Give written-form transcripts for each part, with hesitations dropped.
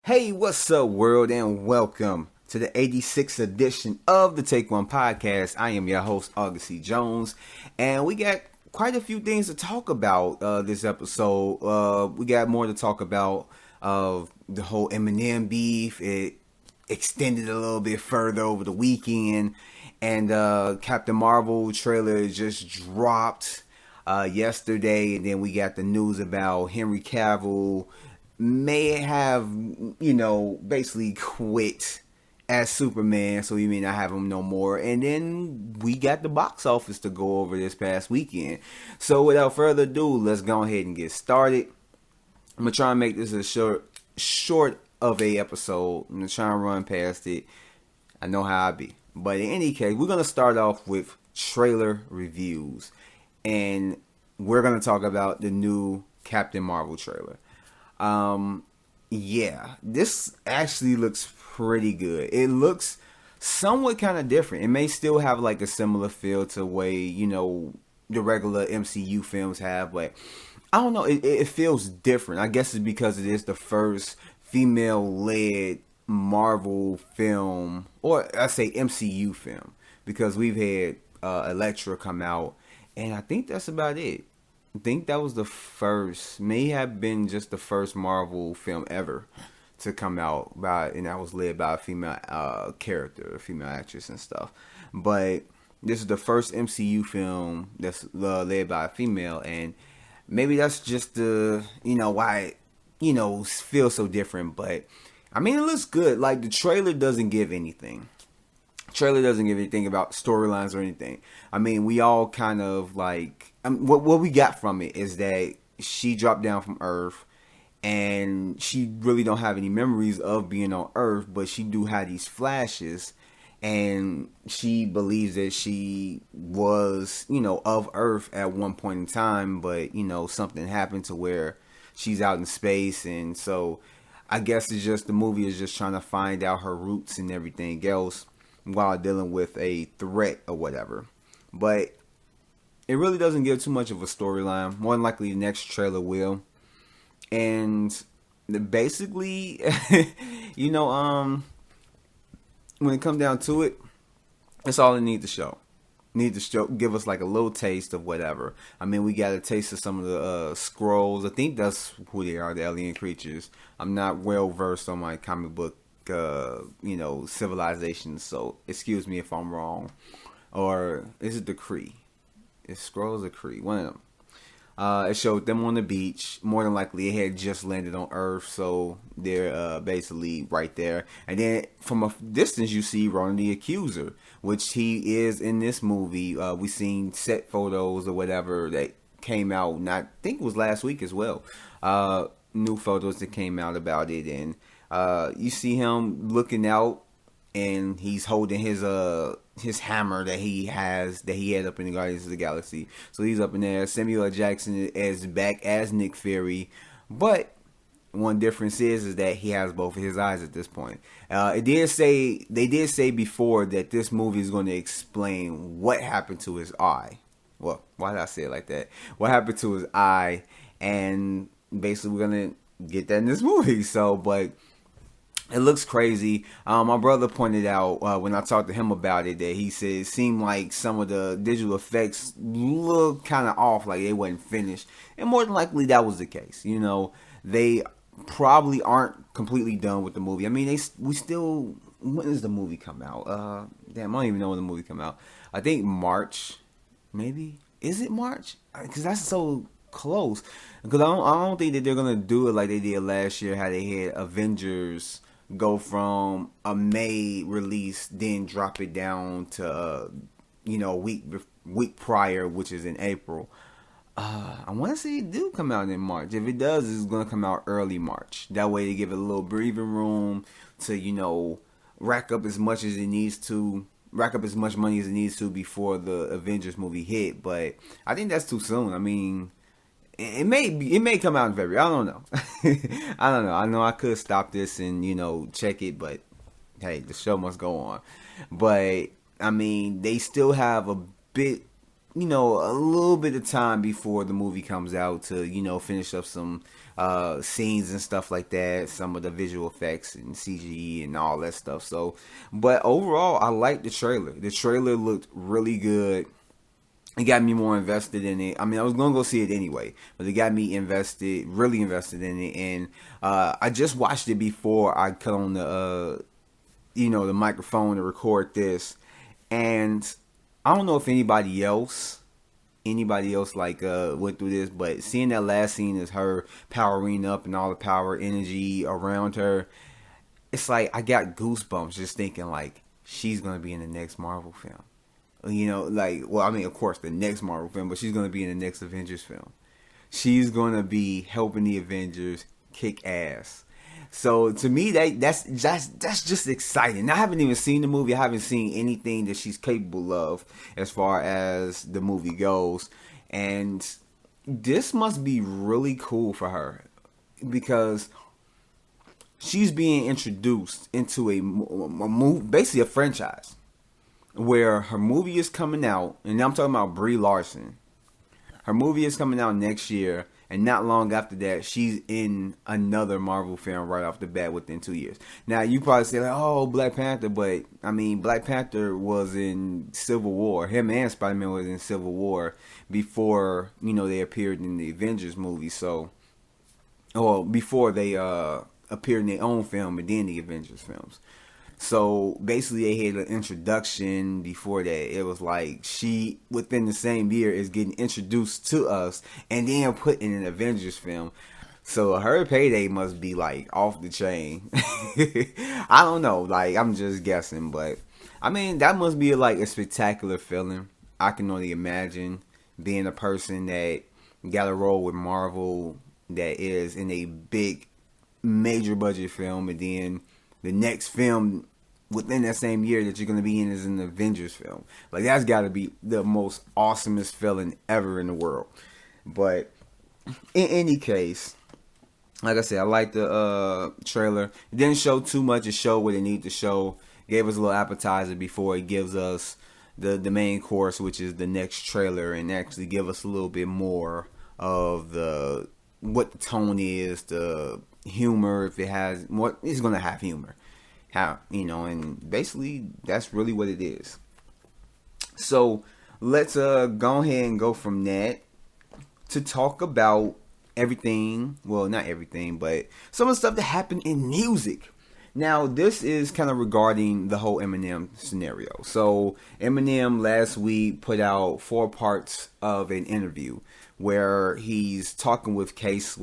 Hey, what's up, world, and welcome to the 86th edition of the Take One podcast. I am your host, August C. Jones, and we got quite a few things to talk about this episode. We got more to talk about the whole Eminem beef. It extended a little bit further over the weekend, and Captain Marvel trailer just dropped yesterday, and then we got the news about Henry Cavill may have, basically quit as Superman, so we may not have him no more. And then we got the box office to go over this past weekend. So without further ado, let's go ahead and get started. I'm gonna try and make this a short of a episode. I'm gonna try and run past it. I know how I be. But in any case, we're gonna start off with trailer reviews. And we're gonna talk about the new Captain Marvel trailer. Yeah, this actually looks pretty good. It looks somewhat kind of different. It may still have like a similar feel to the way, the regular MCU films have, but I don't know. It feels different. I guess it's because it is the first female-led Marvel film, or I say MCU film, because we've had Elektra come out, and I think that's about it. I think that was the first, may have been just the first Marvel film ever to come out and that was led by a female character, a female actress and stuff. But this is the first MCU film that's led by a female, and maybe that's just why it, feels so different. But I mean, it looks good. Like, the trailer doesn't give anything. Trailer doesn't give anything about storylines or anything. I mean, we all kind of like, what we got from it is that she dropped down from Earth, and she really don't have any memories of being on Earth, but she do have these flashes, and she believes that she was, of Earth at one point in time, but something happened to where she's out in space, and so I guess it's just, the movie is just trying to find out her roots and everything else while dealing with a threat or whatever. But it really doesn't give too much of a storyline. More than likely the next trailer will. And basically, when it comes down to it, that's all it needs to show. Give us like a little taste of whatever. I mean, we got a taste of some of the scrolls. I think that's who they are, the alien creatures. I'm not well versed on my comic book civilization, so excuse me if I'm wrong. Or is it the Kree? It's Scrolls or Kree, one of them. It showed them on the beach. More than likely it had just landed on Earth, so they're basically right there. And then from a distance you see Ronan the Accuser, which he is in this movie. We seen set photos or whatever that came out, and I think it was last week as well. New photos that came out about it, and you see him looking out, and he's holding his hammer that he had up in the Guardians of the Galaxy. So he's up in there. Samuel L. Jackson is back as Nick Fury, but one difference is that he has both of his eyes at this point. They did say before that this movie is going to explain what happened to his eye. Well, why did I say it like that? What happened to his eye, and basically we're gonna get that in this movie. So, but it looks crazy. My brother pointed out when I talked to him about it that he said it seemed like some of the digital effects look kind of off, like they wasn't finished. And more than likely that was the case. They probably aren't completely done with the movie. I mean, we still, when does the movie come out? Damn, I don't even know when the movie come out. I think March, maybe. Is it March? Because that's so close. Because I don't think that they're going to do it like they did last year, how they had Avengers go from a May release, then drop it down to a week prior, which is in April. I want to say it do come out in March. If it does, it's going to come out early March. That way they give it a little breathing room to rack up as much as money as it needs to before the Avengers movie hit. But I think that's too soon. I mean, it may come out in February. I don't know. I don't know. I know I could stop this and check it, but hey, the show must go on. But I mean, they still have a bit a little bit of time before the movie comes out to, finish up some scenes and stuff like that, some of the visual effects and CGE and all that stuff. So, but overall, I like the trailer. The trailer looked really good. It got me more invested in it. I mean, I was gonna go see it anyway, but it got me really invested in it. And I just watched it before I cut on the, the microphone to record this. And I don't know if anybody else like went through this, but seeing that last scene is her powering up and all the power energy around her, it's like I got goosebumps just thinking like she's gonna be in the next Marvel film. Well, I mean, of course, the next Marvel film, but she's going to be in the next Avengers film. She's going to be helping the Avengers kick ass. So to me, that's just exciting. I haven't even seen the movie. I haven't seen anything that she's capable of as far as the movie goes. And this must be really cool for her because she's being introduced into a movie, basically a franchise, where her movie is coming out, and I'm talking about Brie Larson. Her movie is coming out next year, and not long after that, she's in another Marvel film right off the bat within 2 years. Now, you probably say, like, oh, Black Panther, but, I mean, Black Panther was in Civil War. Him and Spider-Man was in Civil War before, they appeared in the Avengers movie, before they appeared in their own film and then the Avengers films. So basically they had an introduction before that. It was like she, within the same year, is getting introduced to us and then put in an Avengers film. So her payday must be like off the chain. I don't know. Like, I'm just guessing. But I mean, that must be like a spectacular feeling. I can only imagine being a person that got a role with Marvel that is in a big major budget film, and then the next film within that same year that you're going to be in is an Avengers film. Like, that's got to be the most awesomest feeling ever in the world. But in any case, like I said, I like the trailer. It didn't show too much. It showed what it needed to show. It gave us a little appetizer before it gives us the main course, which is the next trailer, and actually give us a little bit more of what the tone is, the humor, if it has more. It's going to have humor. And basically that's really what it is. So let's go ahead and go from that to talk about everything. Well, not everything, but some of the stuff that happened in music. Now, this is kind of regarding the whole Eminem scenario. So Eminem last week put out 4 parts of an interview where he's talking with he's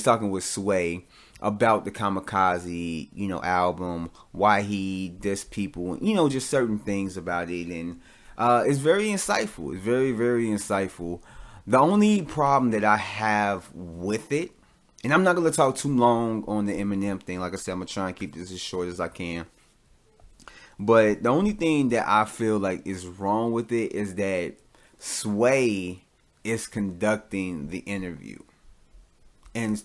talking with Sway about the Kamikaze, album, why he dissed people, just certain things about it. And it's very insightful. It's very, very insightful. The only problem that I have with it, and I'm not going to talk too long on the Eminem thing. Like I said, I'm going to try and keep this as short as I can. But the only thing that I feel like is wrong with it is that Sway is conducting the interview. And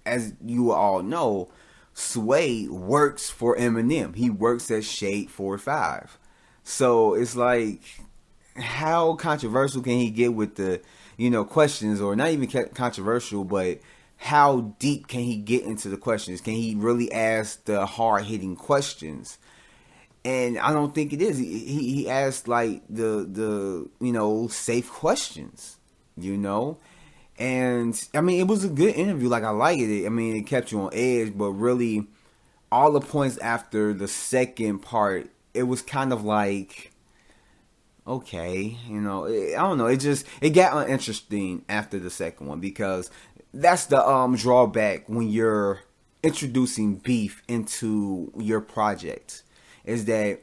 as you all know, Sway works for Eminem. He works at Shade 45. So it's like, how controversial can he get with the, questions, or not even controversial, but how deep can he get into the questions? Can he really ask the hard-hitting questions? And I don't think it is. He asked like the safe questions, And I mean, it was a good interview. Like, I liked it. I mean, it kept you on edge, but really all the points after the second part, it was kind of like, okay, I don't know. It got uninteresting after the second one, because that's the drawback when you're introducing beef into your project, is that,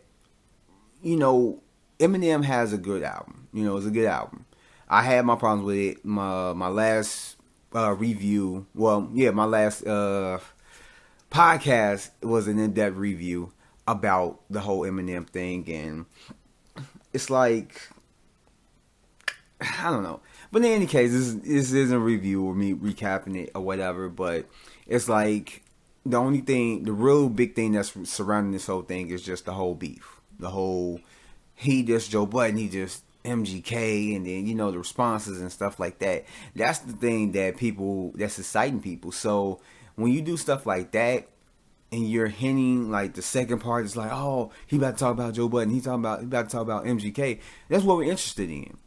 Eminem has a good album. It's a good album. I had my problems with it. My last review, my last podcast was an in-depth review about the whole Eminem thing, and it's like, I don't know. But in any case, this isn't a review or me recapping it or whatever, but it's like, the real big thing that's surrounding this whole thing is just the whole beef. The whole he just Joe Budden, he just MGK, and then the responses and stuff like that. That's the thing that's exciting people. So when you do stuff like that, and you're hinting like the second part is like, oh, he about to talk about Joe Budden, he about to talk about MGK. That's what we're interested in.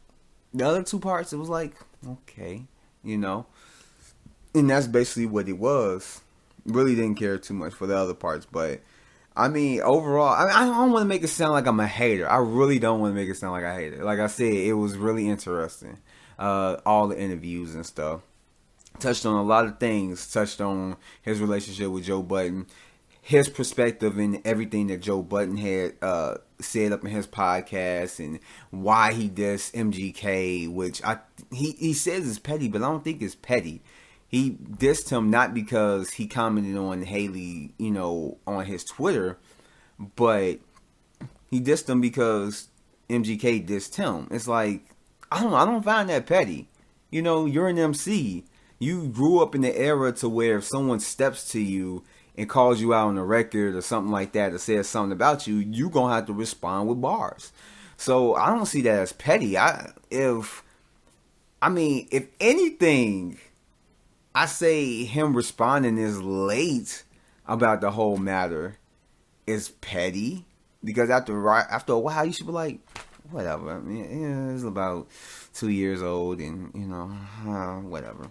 The other two parts, it was like, okay, and that's basically what it was. Really didn't care too much for the other parts, but I mean, overall, I don't want to make it sound like I'm a hater. I really don't want to make it sound like a hater. Like I said, it was really interesting. All the interviews and stuff. Touched on a lot of things. Touched on his relationship with Joe Budden. His perspective and everything that Joe Budden had said up in his podcast, and why he dissed MGK, which he says is petty, but I don't think it's petty. He dissed him not because he commented on Haley, on his Twitter, but he dissed him because MGK dissed him. It's like, I don't find that petty. You're an MC. You grew up in the era to where if someone steps to you and calls you out on the record or something like that, or says something about you, you gonna have to respond with bars. So I don't see that as petty. If anything, I say him responding is late about the whole matter is petty, because after a while you should be like, whatever. I mean, it's about 2 years old, and whatever.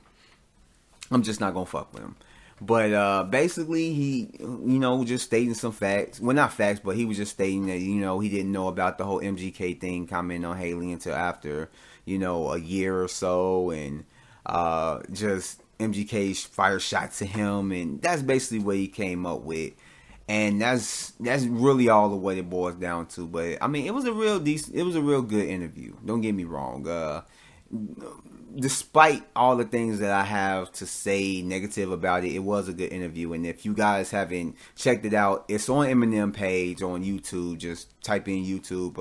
I'm just not gonna fuck with him. But basically, he just stating some facts. Well, not facts, but he was just stating that he didn't know about the whole MGK thing commenting on Haley until after a year or so, and just MGK fired shots to him, and that's basically what he came up with. And that's really all of what it boils down to. But I mean, it was a real good interview. Don't get me wrong. Despite all the things that I have to say negative about it, it was a good interview. And if you guys haven't checked it out, it's on Eminem page on YouTube. Just type in YouTube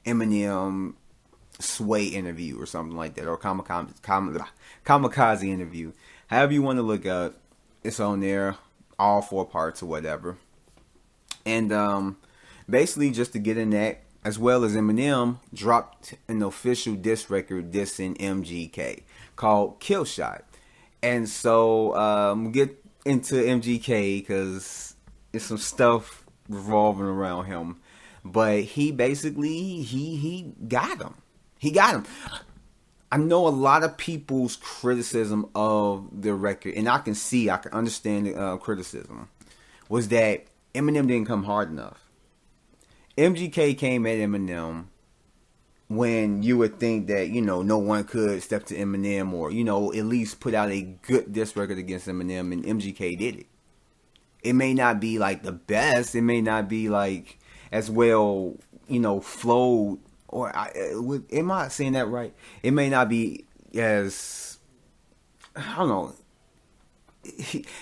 Eminem Sway interview or something like that, or kamikaze interview. However you want to look up, it's on there, all 4 parts or whatever. And basically, just to get in that, as well as Eminem dropped an official diss record dissing MGK called Killshot. And so get into MGK because it's some stuff revolving around him. But he basically, he got him. He got him. I know a lot of people's criticism of the record, and I can understand the criticism, was that Eminem didn't come hard enough. MGK came at Eminem when you would think that, no one could step to Eminem or, at least put out a good diss record against Eminem, and MGK did it. It may not be like the best. It may not be like as well, flowed, or am I saying that right? It may not be as, I don't know.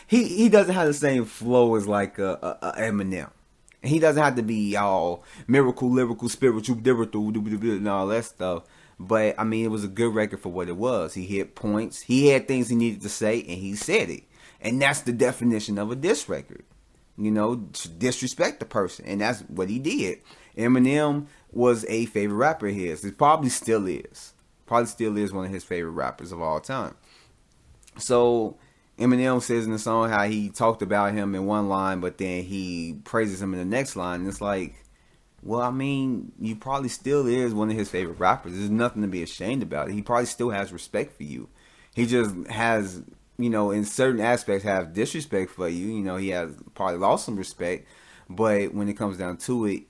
He doesn't have the same flow as like a Eminem. And he doesn't have to be all miracle, lyrical, spiritual, and all that stuff. But, I mean, it was a good record for what it was. He hit points. He had things he needed to say, and he said it. And that's the definition of a diss record. Disrespect the person. And that's what he did. Eminem was a favorite rapper of his. It probably still is. Probably still is one of his favorite rappers of all time. So Eminem says in the song how he talked about him in one line, but then he praises him in the next line. And it's like, well, I mean, you probably still is one of his favorite rappers. There's nothing to be ashamed about. He probably still has respect for you. He just has, in certain aspects have disrespect for you. He has probably lost some respect. But when it comes down to it,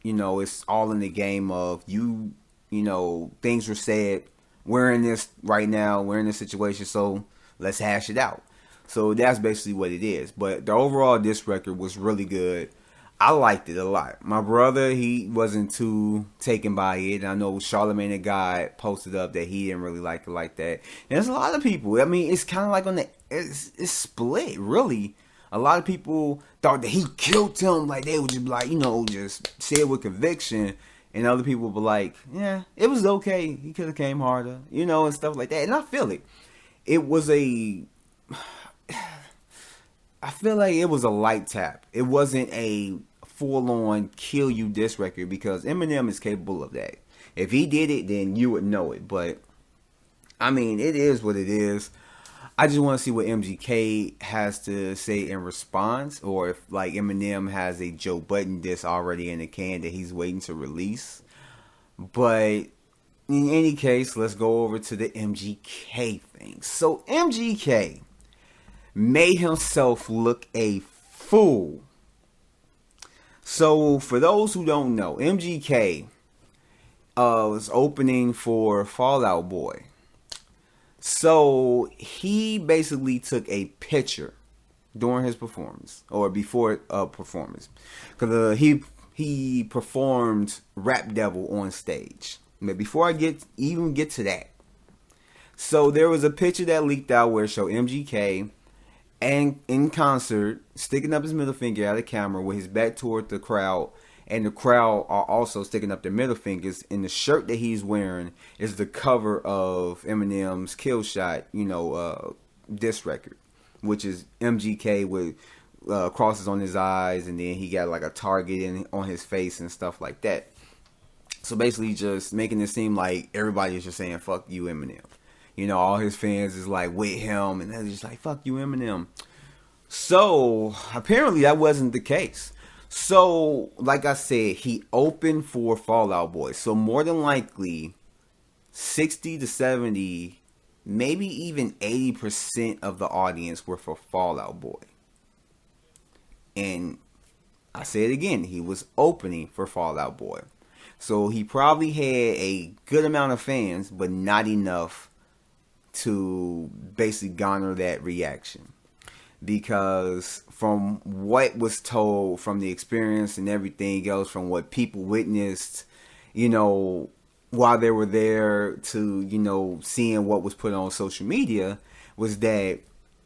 it's all in the game of things were said. We're in this right now. We're in this situation. So let's hash it out. So that's basically what it is. But the overall diss record was really good. I liked it a lot. My brother, he wasn't too taken by it. I know Charlamagne the God posted up that he didn't really like it like that. And there's a lot of people. I mean, it's kind of like it's split, really. A lot of people thought that he killed him. Like, they would just be like, just say it with conviction. And other people were like, yeah, it was okay. He could have came harder, and stuff like that. And I feel it. It was I feel like it was a light tap. It wasn't a full on kill you diss record, because Eminem is capable of that. If he did it, then you would know it. But I mean, it is what it is. I just want to see what MGK has to say in response, or if like Eminem has a Joe Budden diss already in the can that he's waiting to release. But in any case, let's go over to the MGK thing. So MGK made himself look a fool. So for those who don't know, MGK was opening for Fall Out Boy. So he basically took a picture during his performance, or before a performance, because he performed Rap Devil on stage. But before I even get to that, so there was a picture that leaked out where it showed MGK and in concert sticking up his middle finger at the camera with his back toward the crowd. And the crowd are also sticking up their middle fingers. And the shirt that he's wearing is the cover of Eminem's Killshot, diss record, which is MGK with crosses on his eyes, and then he got like a target on his face and stuff like that. So basically, just making it seem like everybody is just saying "fuck you, Eminem." All his fans is like with him, and they're just like "fuck you, Eminem." So apparently, that wasn't the case. So, like I said, he opened for Fall Out Boy. So, more than likely, 60 to 70, maybe even 80% of the audience were for Fall Out Boy. And I say it again, he was opening for Fall Out Boy. So, he probably had a good amount of fans, but not enough to basically garner that reaction. Because from what was told, from the experience and everything else, from what people witnessed, while they were there, to, seeing what was put on social media, was that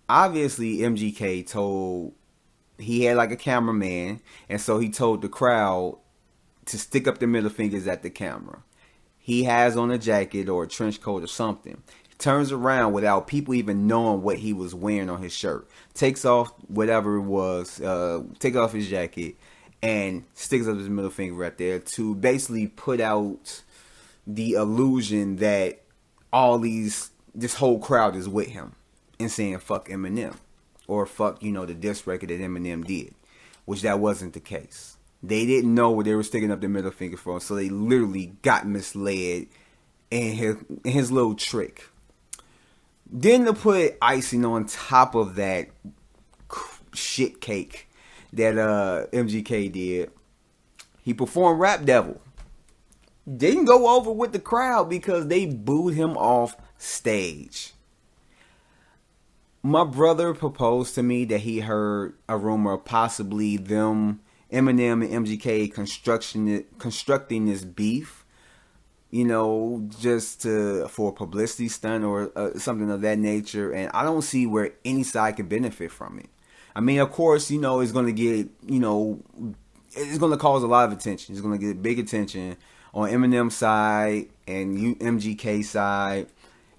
obviously MGK told, he had like a cameraman, and so he told the crowd to stick up their middle fingers at the camera. He has on a jacket or a trench coat or something. Turns around without people even knowing what he was wearing on his shirt. Takes off whatever it was, takes off his jacket, and sticks up his middle finger right there to basically put out the illusion that this whole crowd is with him and saying fuck Eminem, or fuck, the diss record that Eminem did, which that wasn't the case. They didn't know what they were sticking up their middle finger for, so they literally got misled in his little trick. Then to put icing on top of that shit cake that MGK did, he performed Rap Devil. Didn't go over with the crowd because they booed him off stage. My brother proposed to me that he heard a rumor of possibly them, Eminem and MGK, constructing this beef, just for a publicity stunt or something of that nature. And I don't see where any side can benefit from it. I mean, of course, it's going to get, it's going to cause a lot of attention. It's going to get big attention on Eminem's side and MGK side.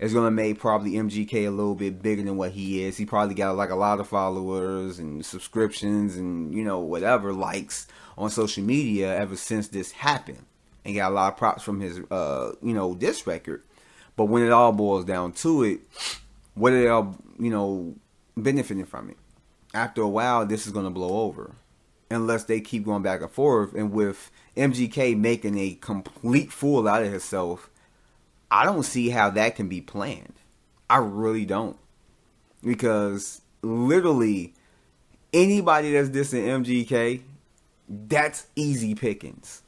It's going to make probably MGK a little bit bigger than what he is. He probably got like a lot of followers and subscriptions and, whatever, likes on social media ever since this happened. And got a lot of props from his, diss record. But when it all boils down to it, what are they all, benefiting from it? After a while, this is going to blow over. Unless they keep going back and forth. And with MGK making a complete fool out of himself, I don't see how that can be planned. I really don't. Because literally, anybody that's dissing MGK, that's easy pickings.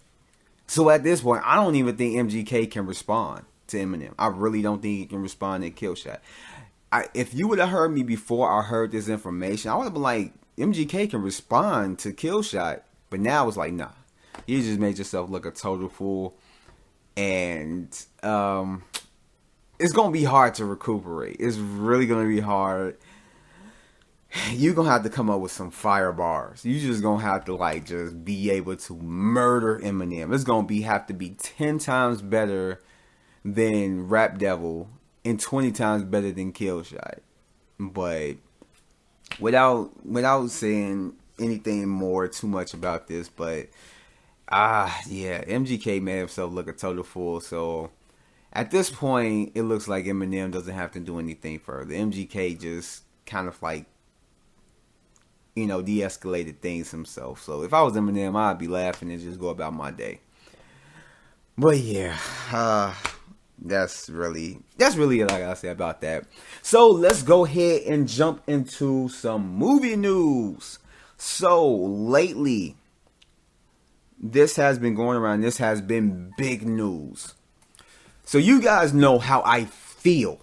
So at this point, I don't even think MGK can respond to Eminem. I really don't think he can respond to Killshot. If you would have heard me before I heard this information, I would have been like, MGK can respond to Killshot. But now it's like, nah. You just made yourself look a total fool. And it's going to be hard to recuperate. It's really going to be hard. You're going to have to come up with some fire bars. You just going to have to just be able to murder Eminem. It's going to have to be 10 times better than Rap Devil and 20 times better than Killshot. But without saying anything more too much about this, but yeah, MGK made himself look a total fool. So at this point, it looks like Eminem doesn't have to do anything further. MGK just kind of like, de-escalated things himself. So if I was Eminem, I'd be laughing and just go about my day. But yeah, that's really all I gotta say about that. So let's go ahead and jump into some movie news. So lately, this has been going around. This has been big news. So you guys know how I feel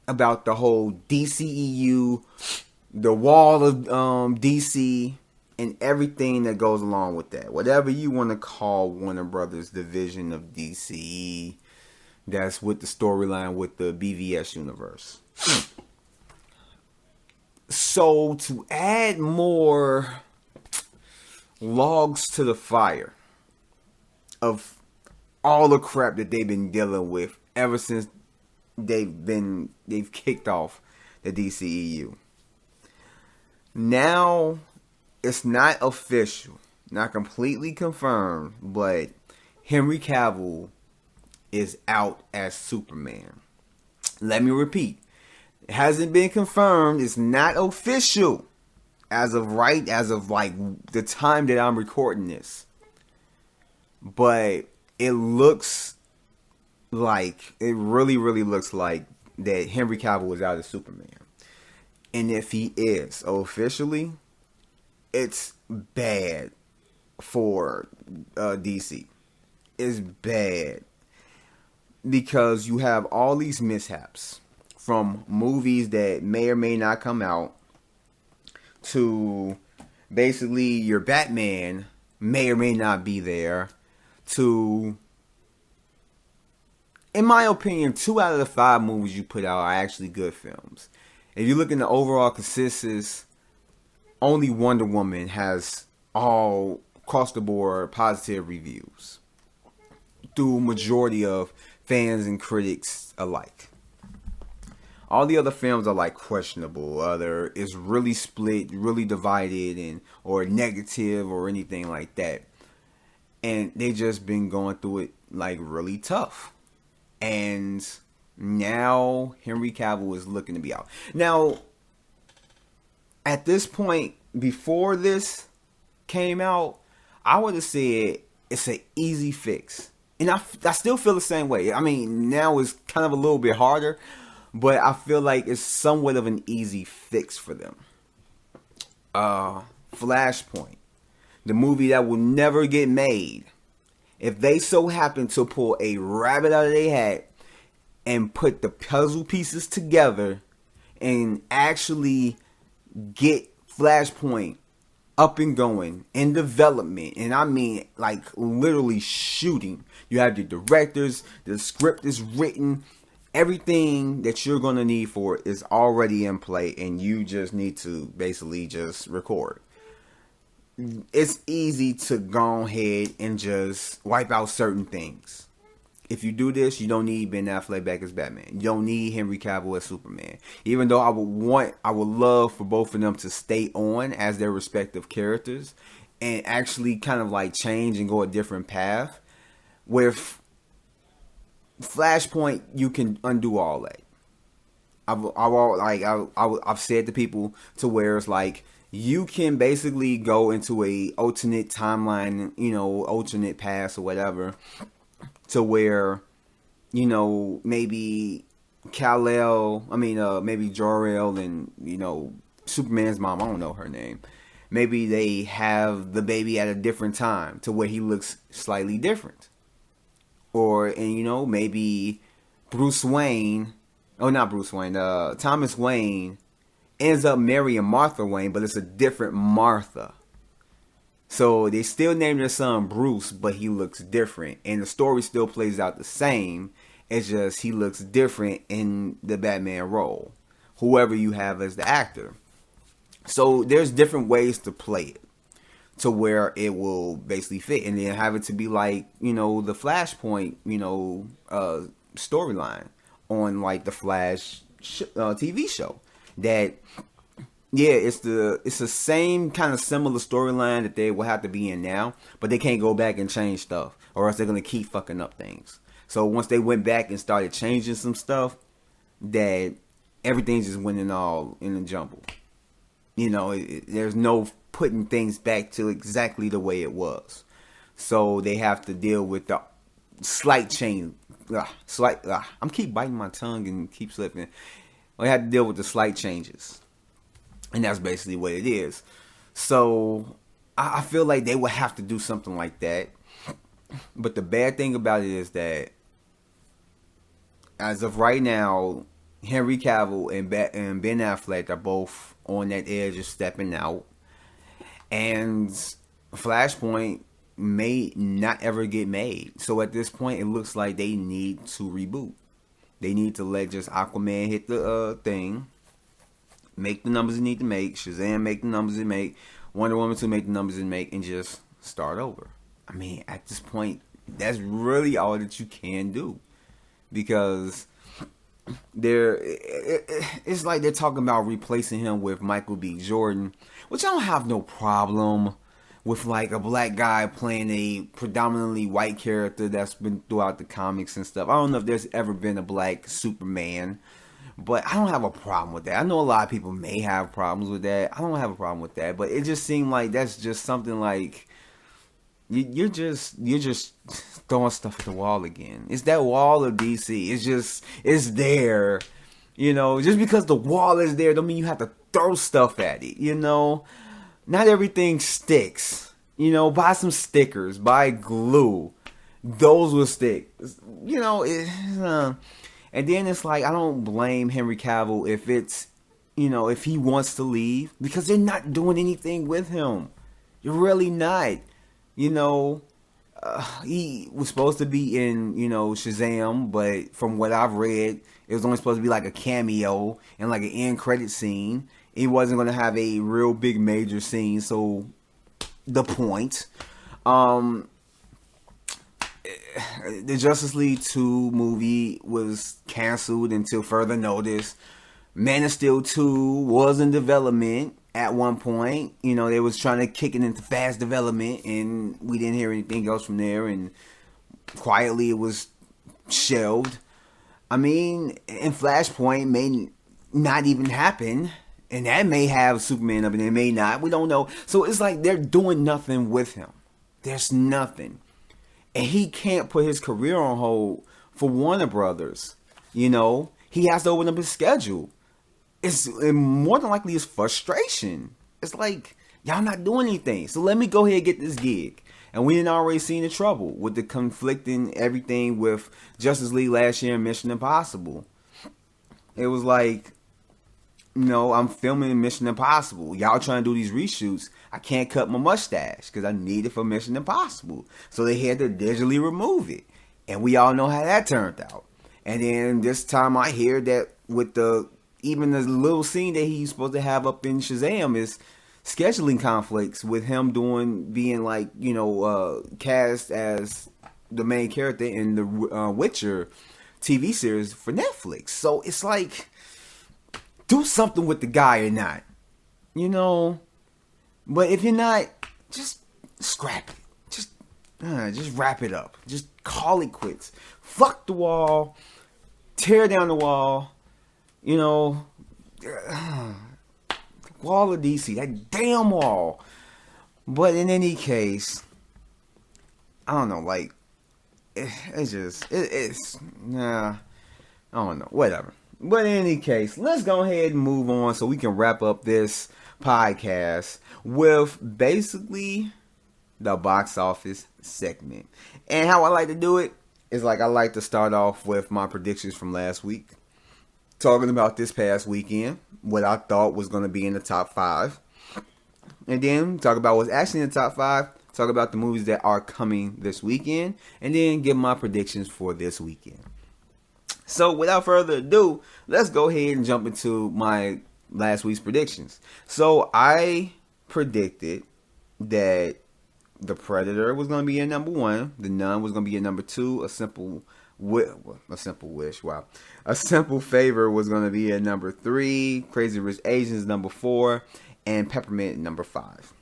about the whole DCEU, the wall of DC, and everything that goes along with that. Whatever you want to call Warner Brothers' division of DC, that's with the storyline with the BVS universe. So to add more logs to the fire of all the crap that they've been dealing with ever since they've kicked off the DCEU. Now it's not official, not completely confirmed, but Henry Cavill is out as Superman. Let me repeat. It hasn't been confirmed. It's not official as of like the time that I'm recording this. But it looks like, it really, really looks like that Henry Cavill is out as Superman. And if he is officially, it's bad for DC. It's bad because you have all these mishaps from movies that may or may not come out to basically your Batman may or may not be there to, in my opinion, 2 out of the 5 movies you put out are actually good films. If you look in the overall consensus, only Wonder Woman has all across the board positive reviews through majority of fans and critics alike. All the other films are like questionable. There is really split, really divided, and or negative or anything like that. And they just been going through it like really tough. And now Henry Cavill is looking to be out. Now, at this point, before this came out, I would have said it's an easy fix. And I still feel the same way. I mean, now it's kind of a little bit harder, but I feel like it's somewhat of an easy fix for them. Flashpoint, the movie that will never get made. If they so happen to pull a rabbit out of their hat and put the puzzle pieces together and actually get Flashpoint up and going in development, and I mean like literally shooting. You have the directors, the script is written, everything that you're going to need for it is already in play, and you just need to basically just record. It's easy to go ahead and just wipe out certain things. If you do this, you don't need Ben Affleck back as Batman. You don't need Henry Cavill as Superman. Even though I would love for both of them to stay on as their respective characters and actually kind of like change and go a different path. With Flashpoint, you can undo all that. I've said to people to where it's like you can basically go into a alternate timeline, alternate past or whatever, to where, maybe maybe Jor-El and, Superman's mom, I don't know her name. Maybe they have the baby at a different time to where he looks slightly different. Or, maybe Thomas Wayne ends up marrying Martha Wayne, but it's a different Martha. So they still named their son Bruce, but he looks different. And the story still plays out the same. It's just he looks different in the Batman role. Whoever you have as the actor. So there's different ways to play it to where it will basically fit. And then have it to be like, the Flashpoint, storyline on like the Flash TV show. That Yeah, it's the same kind of similar storyline that they will have to be in now, but they can't go back and change stuff, or else they're gonna keep fucking up things. So once they went back and started changing some stuff, that everything's just winning all in a jumble. There's no putting things back to exactly the way it was. So they have to deal with the slight change. I'm keep biting my tongue and keep slipping. They have to deal with the slight changes. And that's basically what it is. So I feel like they would have to do something like that. But the bad thing about it is that as of right now, Henry Cavill and Ben Affleck are both on that edge of stepping out. And Flashpoint may not ever get made. So at this point, it looks like they need to reboot. They need to let just Aquaman hit the thing. Make the numbers it need to make. Shazam make the numbers it make. Wonder Woman 2 make the numbers it make. And just start over. I mean, at this point, that's really all that you can do. Because it's like they're talking about replacing him with Michael B. Jordan. Which I don't have no problem with, like a black guy playing a predominantly white character that's been throughout the comics and stuff. I don't know if there's ever been a black Superman. But I don't have a problem with that. I know a lot of people may have problems with that. I don't have a problem with that. But it just seemed like that's just something like you're just throwing stuff at the wall again. It's that wall of DC. It's there. Just because the wall is there don't mean you have to throw stuff at it. Not everything sticks. Buy some stickers, buy glue. Those will stick. And then it's like, I don't blame Henry Cavill if it's, if he wants to leave. Because they're not doing anything with him. You're really not. He was supposed to be in, Shazam. But from what I've read, it was only supposed to be like a cameo and like an end credit scene. He wasn't going to have a real big major scene. So, the point. The Justice League 2 movie was canceled until further notice. Man of Steel 2 was in development at one point. They was trying to kick it into fast development, and we didn't hear anything else from there, and quietly it was shelved. I mean, and Flashpoint may not even happen, and that may have Superman up, and it may not. We don't know. So it's like they're doing nothing with him. There's nothing. And he can't put his career on hold for Warner Brothers. He has to open up his schedule. It's more than likely it's frustration. It's like, y'all not doing anything. So let me go ahead and get this gig. And we didn't already seen the trouble with the conflicting everything with Justice League last year and Mission Impossible. It was like, I'm filming Mission Impossible. Y'all trying to do these reshoots. I can't cut my mustache because I need it for Mission Impossible. So they had to digitally remove it. And we all know how that turned out. And then this time I hear that with even the little scene that he's supposed to have up in Shazam is scheduling conflicts with him being like, cast as the main character in the Witcher TV series for Netflix. So it's like, do something with the guy or not. But if you're not, just scrap it. Just wrap it up. Just call it quits. Fuck the wall. Tear down the wall. Wall of DC. That damn wall. But in any case, I don't know. Like, I don't know. Whatever. But in any case, let's go ahead and move on so we can wrap up this podcast with basically the box office segment. And how I like to do it is like I like to start off with my predictions from last week. Talking about this past weekend, what I thought was going to be in the top 5. And then talk about what's actually in the top 5. Talk about the movies that are coming this weekend. And then give my predictions for this weekend. So without further ado, let's go ahead and jump into my last week's predictions. So I predicted that The Predator was going to be in number 1. The Nun was going to be in number 2. A Simple A Simple Wish. Wow. A Simple Favor was going to be at number 3. Crazy Rich Asians number 4, and Peppermint number 5.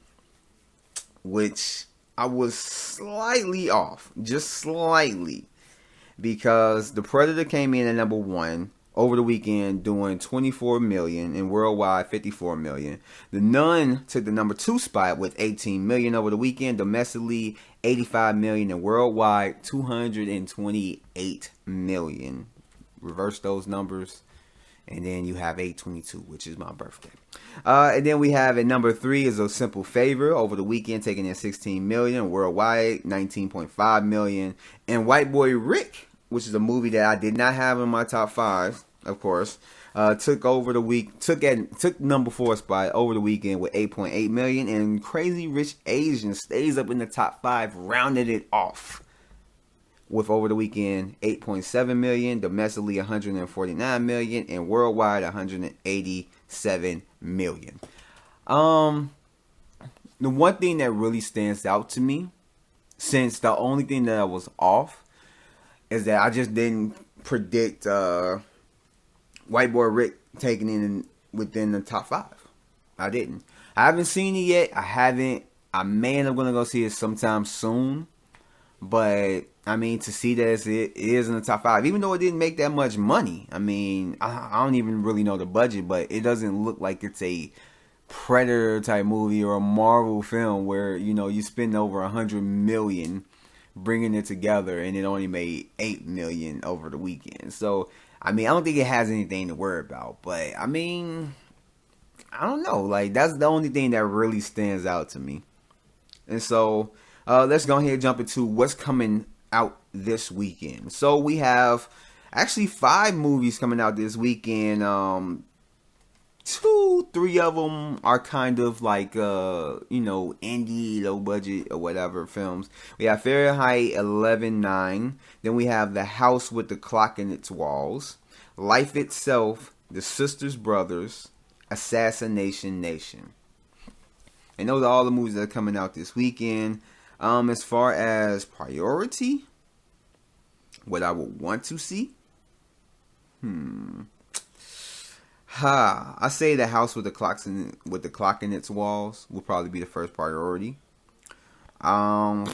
Which I was slightly off, just slightly, because The Predator came in at number 1 over the weekend, doing 24 million, and worldwide 54 million. The Nun took the number 2 spot with 18 million over the weekend, domestically 85 million, and worldwide 228 million. Reverse those numbers, and then you have 822, which is my birthday. And then we have at number 3 is A Simple Favor over the weekend, taking in 16 million, worldwide 19.5 million. And White Boy Rick, which is a movie that I did not have in my top 5, of course, took number 4 spot over the weekend with 8.8 million. And Crazy Rich Asians stays up in the top 5, rounded it off with over the weekend 8.7 million, domestically 149 million, and worldwide 187 million. The one thing that really stands out to me, since the only thing that I was off, is that I just didn't predict White Boy Rick taking in within the top 5. I didn't. I haven't seen it yet. I may end up going to go see it sometime soon. But, I mean, to see that it is in the top 5, even though it didn't make that much money. I mean, I don't even really know the budget, but it doesn't look like it's a Predator type movie or a Marvel film where, you know, you spend over 100 million bringing it together and it only made 8 million over the weekend. So, I mean, I don't think it has anything to worry about. But, I mean, I don't know. Like, that's the only thing that really stands out to me. And so, let's go ahead and jump into what's coming out this weekend. So we have actually 5 movies coming out this weekend. 3 of them are kind of like, indie, low budget or whatever films. We have Fahrenheit 11/9. Then we have The House with the Clock in Its Walls, Life Itself, The Sisters Brothers, Assassination Nation. And those are all the movies that are coming out this weekend. As far as priority, what I would want to see, I say The House with the Clock in Its Walls will probably be the first priority. I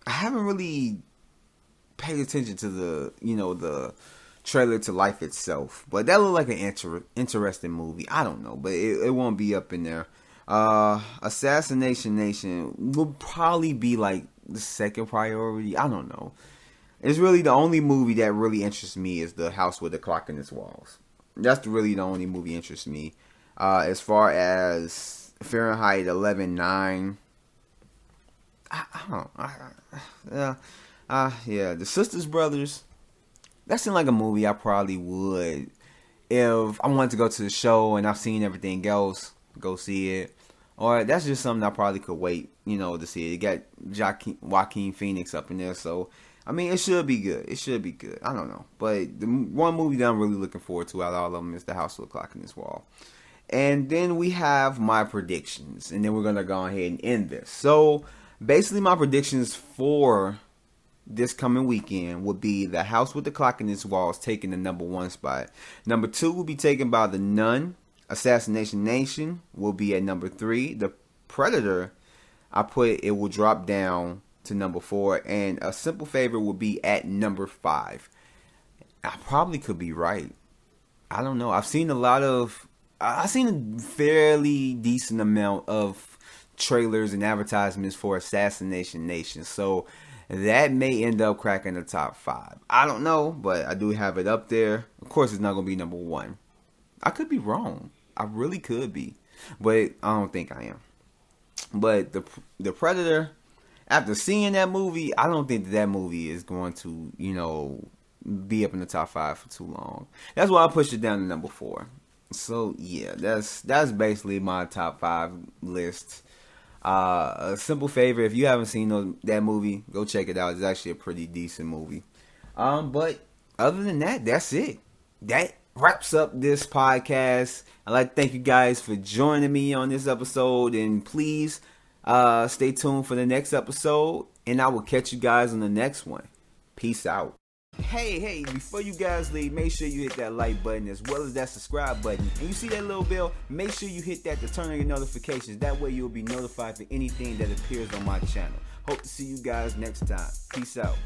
haven't really paid attention to the trailer to Life Itself, but that looked like an interesting movie. I don't know, but it won't be up in there. Assassination Nation will probably be like the second priority. I don't know. It's really the only movie that really interests me is The House with the Clock in Its Walls. That's really the only movie interests me. As far as Fahrenheit 11/9, The Sisters Brothers. That seemed like a movie I probably would, if I wanted to go to the show and I've seen everything else, go see it. Or that's just something I probably could wait, to see it. It got Joaquin Phoenix up in there, so I mean, it should be good. It should be good. I don't know, but the one movie that I'm really looking forward to out of all of them is The House with the Clock in Its Wall. And then we have my predictions, and then we're gonna go ahead and end this. So basically, my predictions for this coming weekend would be The House with the Clock in Its Walls taking the number 1 spot. Number 2 will be taken by The Nun. Assassination Nation will be at number 3. The Predator, it will drop down to number 4. And A Simple Favor will be at number 5. I probably could be right. I don't know. I've seen a fairly decent amount of trailers and advertisements for Assassination Nation. So that may end up cracking the top 5. I don't know, but I do have it up there. Of course, it's not going to be number 1. I could be wrong. I really could be. But I don't think I am. But the Predator, after seeing that movie, I don't think that movie is going to, be up in the top 5 for too long. That's why I pushed it down to number 4. So, yeah, that's basically my top 5 list. A Simple Favor, if you haven't seen that movie, go check it out. It's actually a pretty decent movie. But other than that, that's it. That wraps up this podcast. I'd like to thank you guys for joining me on this episode, and please stay tuned for the next episode, and I will catch you guys on the next one. Peace out. Hey, before you guys leave, make sure you hit that like button as well as that subscribe button. And you see that little bell? Make sure you hit that to turn on your notifications. That way you'll be notified for anything that appears on my channel. Hope to see you guys next time. Peace out.